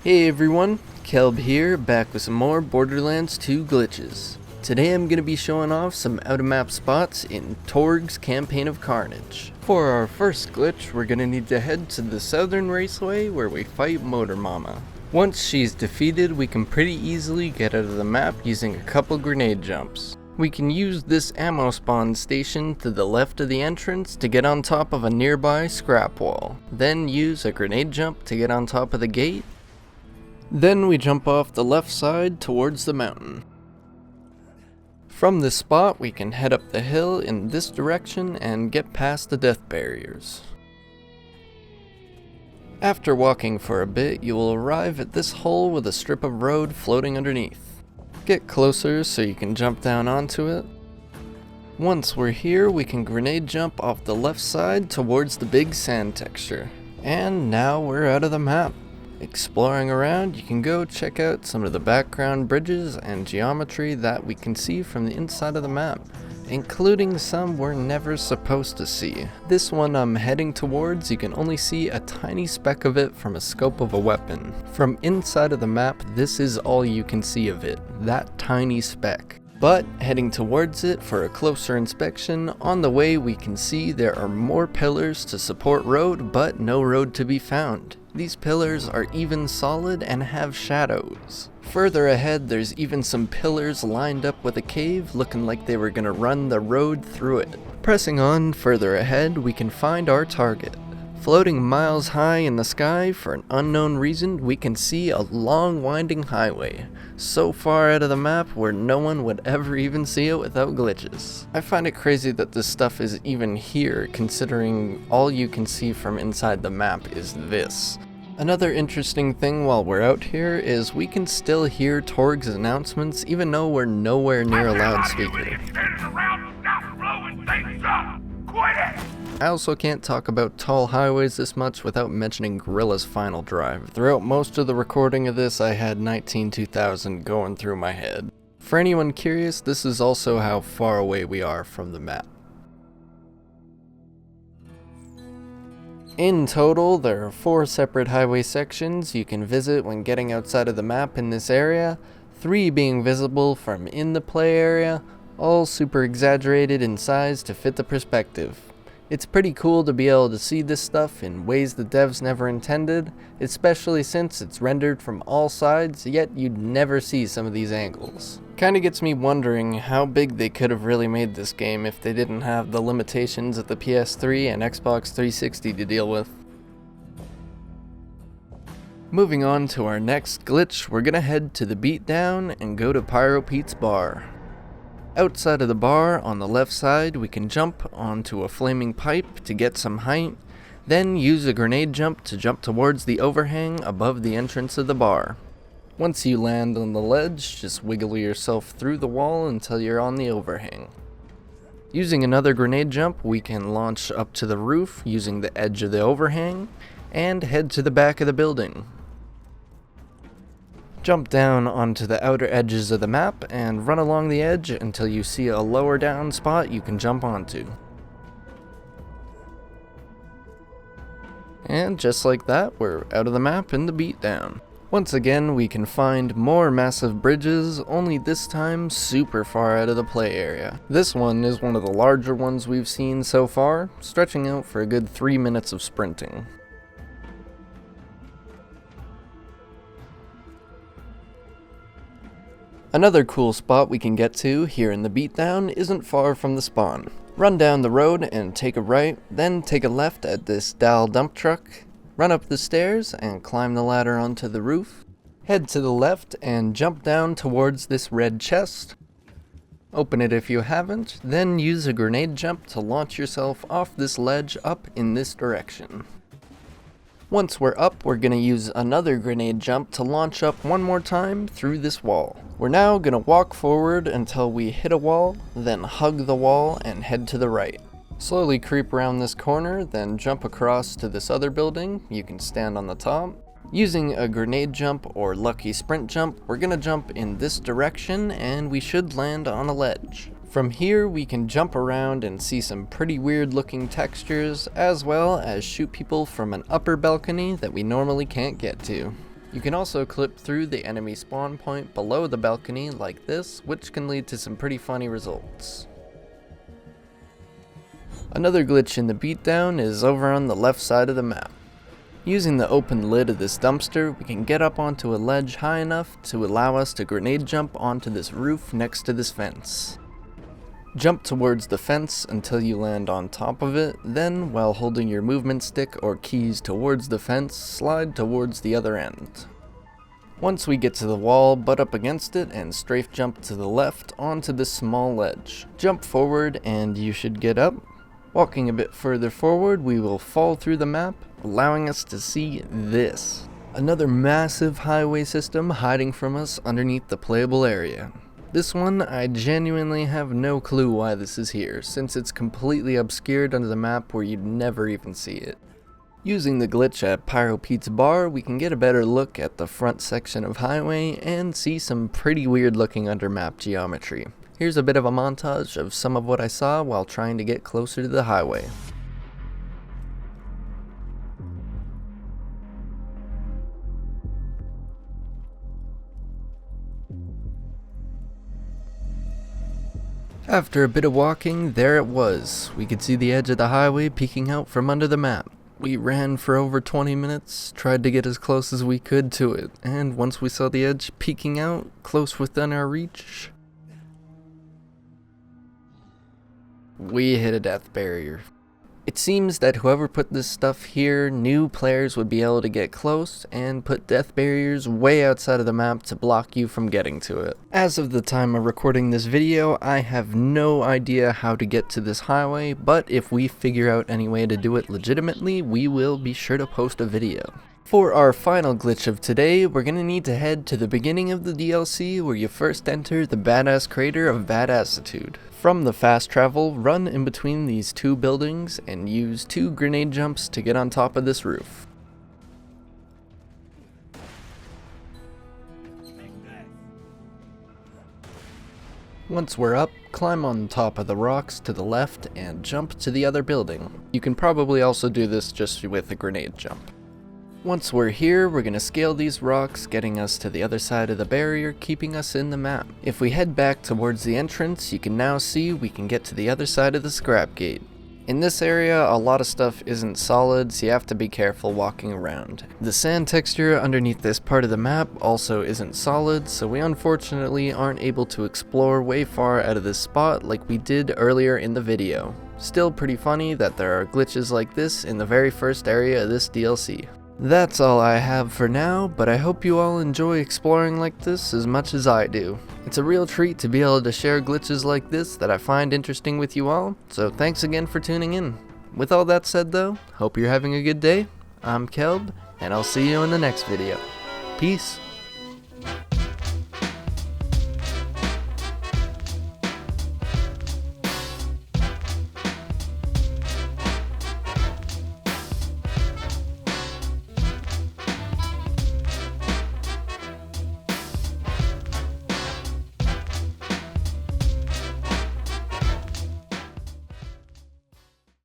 Hey everyone, Kelb here, back with some more Borderlands 2 glitches. Today I'm going to be showing off some out-of-map spots in Torgue's campaign of Carnage. For our first glitch, we're going to need to head to the southern raceway where we fight Motor Mama. Once she's defeated, we can pretty easily get out of the map using a couple grenade jumps. We can use this ammo spawn station to the left of the entrance to get on top of a nearby scrap wall. Then use a grenade jump to get on top of the gate. Then we jump off the left side towards the mountain. From this spot we can head up the hill in this direction and get past the death barriers. After walking for a bit, you will arrive at this hole with a strip of road floating underneath. Get closer so you can jump down onto it. Once we're here, we can grenade jump off the left side towards the big sand texture. And now we're out of the map. Exploring around, you can go check out some of the background bridges and geometry that we can see from the inside of the map, including some we're never supposed to see. This one I'm heading towards, you can only see a tiny speck of it from a scope of a weapon. From inside of the map, this is all you can see of it, that tiny speck. But heading towards it for a closer inspection, on the way we can see there are more pillars to support road, but no road to be found. These pillars are even solid and have shadows. Further ahead, there's even some pillars lined up with a cave looking like they were gonna run the road through it. Pressing on further ahead, we can find our target. Floating miles high in the sky for an unknown reason, we can see a long winding highway, so far out of the map where no one would ever even see it without glitches. I find it crazy that this stuff is even here, considering all you can see from inside the map is this. Another interesting thing while we're out here is we can still hear Torgue's announcements even though we're nowhere near a loudspeaker. I also can't talk about tall highways this much without mentioning Gorilla's final drive. Throughout most of the recording of this, I had 19-2000 going through my head. For anyone curious, this is also how far away we are from the map. In total, there are 4 separate highway sections you can visit when getting outside of the map in this area, 3 being visible from in the play area, all super exaggerated in size to fit the perspective. It's pretty cool to be able to see this stuff in ways the devs never intended, especially since it's rendered from all sides, yet you'd never see some of these angles. Kinda gets me wondering how big they could have really made this game if they didn't have the limitations of the PS3 and Xbox 360 to deal with. Moving on to our next glitch, we're gonna head to the Beatdown and go to Pyro Pete's bar. Outside of the bar, on the left side, we can jump onto a flaming pipe to get some height, then use a grenade jump to jump towards the overhang above the entrance of the bar. Once you land on the ledge, just wiggle yourself through the wall until you're on the overhang. Using another grenade jump, we can launch up to the roof using the edge of the overhang, and head to the back of the building. Jump down onto the outer edges of the map and run along the edge until you see a lower down spot you can jump onto. And just like that, we're out of the map in the Beatdown. Once again, we can find more massive bridges, only this time super far out of the play area. This one is one of the larger ones we've seen so far, stretching out for a good 3 minutes of sprinting. Another cool spot we can get to here in the Beatdown isn't far from the spawn. Run down the road and take a right, then take a left at this Dal dump truck, run up the stairs and climb the ladder onto the roof, head to the left and jump down towards this red chest. Open it if you haven't, then use a grenade jump to launch yourself off this ledge up in this direction. Once we're up, we're going to use another grenade jump to launch up one more time through this wall. We're now going to walk forward until we hit a wall, then hug the wall and head to the right. Slowly creep around this corner, then jump across to this other building. You can stand on the top. Using a grenade jump or lucky sprint jump, we're going to jump in this direction and we should land on a ledge. From here we can jump around and see some pretty weird looking textures, as well as shoot people from an upper balcony that we normally can't get to. You can also clip through the enemy spawn point below the balcony like this, which can lead to some pretty funny results. Another glitch in the beatdown is over on the left side of the map. Using the open lid of this dumpster, we can get up onto a ledge high enough to allow us to grenade jump onto this roof next to this fence. Jump towards the fence until you land on top of it, then while holding your movement stick or keys towards the fence, slide towards the other end. Once we get to the wall, butt up against it and strafe jump to the left onto this small ledge. Jump forward and you should get up. Walking a bit further forward, we will fall through the map, allowing us to see this. Another massive highway system hiding from us underneath the playable area. This one, I genuinely have no clue why this is here, since it's completely obscured under the map where you'd never even see it. Using the glitch at Pyro Pete's bar, we can get a better look at the front section of highway and see some pretty weird looking under map geometry. Here's a bit of a montage of some of what I saw while trying to get closer to the highway. After a bit of walking, there it was. We could see the edge of the highway peeking out from under the map. We ran for over 20 minutes, tried to get as close as we could to it, and once we saw the edge peeking out, close within our reach, we hit a death barrier. It seems that whoever put this stuff here knew players would be able to get close and put death barriers way outside of the map to block you from getting to it. As of the time of recording this video, I have no idea how to get to this highway, but if we figure out any way to do it legitimately, we will be sure to post a video. For our final glitch of today, we're gonna need to head to the beginning of the DLC where you first enter the badass crater of Badassitude. From the fast travel, run in between these two buildings and use 2 grenade jumps to get on top of this roof. Once we're up, climb on top of the rocks to the left and jump to the other building. You can probably also do this just with a grenade jump. Once we're here, we're gonna scale these rocks, getting us to the other side of the barrier, keeping us in the map. If we head back towards the entrance, you can now see we can get to the other side of the scrap gate. In this area, a lot of stuff isn't solid, so you have to be careful walking around. The sand texture underneath this part of the map also isn't solid, so we unfortunately aren't able to explore way far out of this spot like we did earlier in the video. Still pretty funny that there are glitches like this in the very first area of this DLC. That's all I have for now, but I hope you all enjoy exploring like this as much as I do. It's a real treat to be able to share glitches like this that I find interesting with you all, so thanks again for tuning in. With all that said though, hope you're having a good day. I'm Kelb, and I'll see you in the next video. Peace.